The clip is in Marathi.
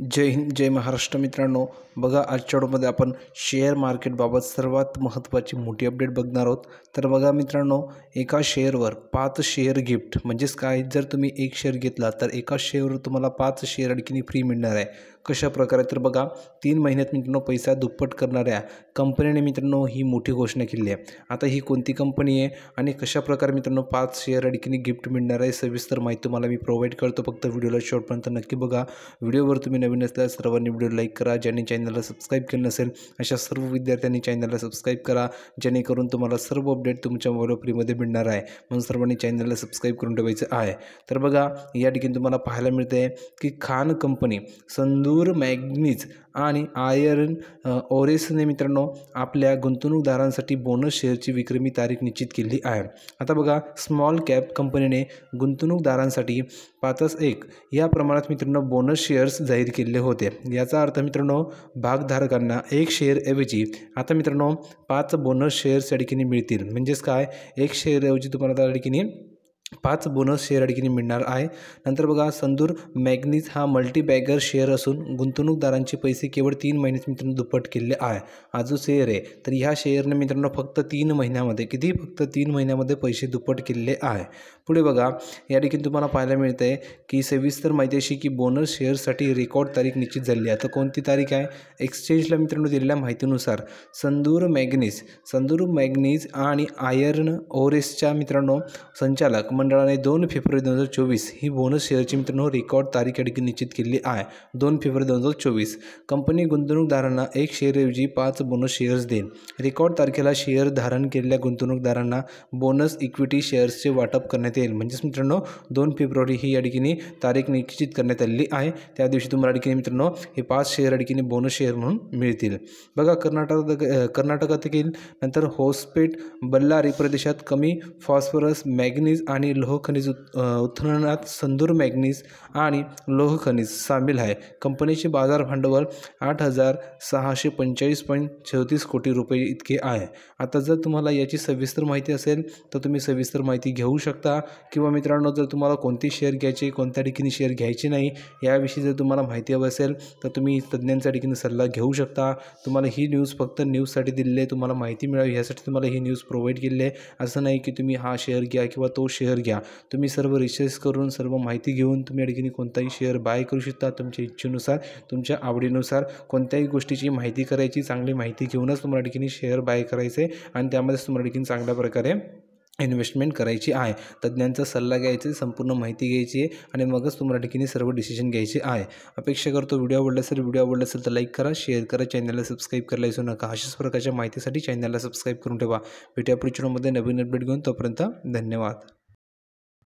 जय हिंद जय महाराष्ट्र मित्रांनो, बघा आजच्या व्हिडिओमध्ये आपण शेअर मार्केटबाबत सर्वात महत्त्वाची मोठी अपडेट बघणार आहोत। तर बघा मित्रांनो, एका शेअरवर 5 शेअर गिफ्ट म्हणजेच काय, जर तुम्ही एक शेअर घेतला तर एका शेअरवर तुम्हाला 5 शेअर आणखी फ्री मिळणार आहे। कशा प्रकारे, तर बघा 3 महिन्यात मित्रांनो पैसा दुप्पट करणाऱ्या कंपनीने मित्रांनो ही मोठी घोषणा केली आहे। आता ही कोणती कंपनी आहे आणि कशा प्रकारे मित्रांनो 5 शेअर आणखी गिफ्ट मिळणार आहे, सविस्तर माहिती तुम्हाला मी प्रोव्हाइड करतो। फक्त व्हिडिओला शेवटपर्यंत नक्की बघा। व्हिडिओवर तुम्ही नवीन असल्यास सर्वांनी व्हिडिओ लाईक करा, ज्यांनी चॅनलला सबस्क्राईब केलं नसेल अशा सर्व विद्यार्थ्यांनी चॅनलला सबस्क्राईब करा, जेणेकरून तुम्हाला सर्व अपडेट तुमच्या मोबाईलवर फ्रीमध्ये मिळणार आहे। म्हणून सर्वांनी चॅनलला सबस्क्राईब करून ठेवायचं आहे। तर बघा या ठिकाणी तुम्हाला पाहायला मिळते की खान कंपनी, संदूर मॅग्नीज आणि आयर्न ओरेसने मित्रांनो आपल्या गुंतवणूकदारांसाठी बोनस शेअरची विक्रमी तारीख निश्चित केली आहे। आता बघा, स्मॉल कॅप कंपनीने गुंतवणूकदारांसाठी 5.1 या प्रमाणात मित्रांनो बोनस शेअर्स जाहीर केले होते। याचा अर्थ मित्रांनो, भागधारकांना 1 शेअरऐवजी आता मित्रांनो 5 बोनस शेअर्स या ठिकाणी मिळतील। म्हणजेच काय, 1 शेअरऐवजी तुम्हाला त्या ठिकाणी 5 बोनस शेअर ठिकाणी मिळणार आहे। नंतर बघा, संदूर मॅग्नीज हा मल्टीबॅगर शेअर असून गुंतवणूकदारांचे पैसे केवळ 3 महिन्यात मित्रांनो दुप्पट केले आहे। हा जो शेअर आहे तर ह्या शेअरने मित्रांनो फक्त 3 महिन्यामध्ये फक्त 3 महिन्यामध्ये पैसे दुप्पट केले आहे। पुढे बघा, या ठिकाणी तुम्हाला पाहायला मिळते की सविस्तर माहिती अशी की बोनस शेअरसाठी रेकॉर्ड तारीख निश्चित झाली आहे। आता कोणती तारीख आहे? एक्सचेंजला मित्रांनो दिलेल्या माहितीनुसार संदूर मॅग्नीज आणि आयर्न ओरेसच्या मित्रांनो संचालक मंडळाने 2 फेब्रुवारी 2024 ही बोनस शेअरची मित्रांनो रेकॉर्ड तारीख या ठिकाणी निश्चित केली आहे। 2 फेब्रुवारी 2024 कंपनी गुंतवणूकदारांना 1 शेअरऐवजी 5 बोनस शेअर्स देईल। रेकॉर्ड तारखेला शेअर धारण केलेल्या गुंतवणूकदारांना बोनस इक्विटी शेअर्सचे वाटप करण्यात येईल। म्हणजेच मित्रांनो 2 फेब्रुवारी ही या ठिकाणी तारीख निश्चित करण्यात आलेली आहे। त्या दिवशी तुम्हाला ठिकाणी मित्रांनो हे 5 शेअर या ठिकाणी बोनस शेअर म्हणून मिळतील। बघा, कर्नाटकात देखील नंतर होसपेट बल्लारी प्रदेशात कमी फॉस्फरस मॅग्नीज आणि लोह खनिज उत्खननात संदूर मॅग्नीज आणि लोह खनिज सामील आहे। कंपनीचे बाजार भांडवल 8,645.34 कोटी रुपये इतके आहे। आता जर तुम्हाला याची सविस्तर माहिती असेल तर तुम्ही सविस्तर माहिती घेऊ शकता, किंवा मित्रांनो जर तुम्हाला कोणते शेअर घ्यायचे, कोणत्या ठिकाणी शेअर घ्यायचे नाही याविषयी जर तुम्हाला माहिती हवी असेल तर तुम्ही तज्ज्ञांच्या ठिकाणी सल्ला घेऊ शकता। तुम्हाला ही न्यूज फक्त न्यूजसाठी दिलेली आहे, तुम्हाला माहिती मिळावी यासाठी तुम्हाला ही न्यूज प्रोव्हाइड केली आहे। असं नाही की तुम्ही हा शेअर घ्या किंवा तो शेअर घ्या। तुम्ही सर्व रिसर्च करून सर्व माहिती घेऊन तुम्ही या ठिकाणी कोणताही शेअर बाय करू शकता। तुमच्या इच्छेनुसार, तुमच्या आवडीनुसार कोणत्याही गोष्टीची माहिती करायची, चांगली माहिती घेऊनच तुम्हाला ठिकाणी शेअर बाय करायचे आणि त्यामध्येच तुम्हाला ठिकाणी चांगल्या प्रकारे इन्व्हेस्टमेंट करायची आहे। तज्ज्ञांचा सल्ला घ्यायचा, संपूर्ण माहिती घ्यायची आहे आणि मगच तुम्हाला ठिकाणी सर्व डिसिजन घ्यायचे आहे। अपेक्षा करतो व्हिडिओ आवडला असेल तर लाईक करा, शेअर करा, चॅनलला सबस्क्राईब करायला विसरू नका। अशाच प्रकारच्या माहितीसाठी चॅनलला सबस्क्राईब करून ठेवा। भेटूया पुढच्या व्हिडिओमध्ये नवीन अपडेट घेऊन, तोपर्यंत धन्यवाद।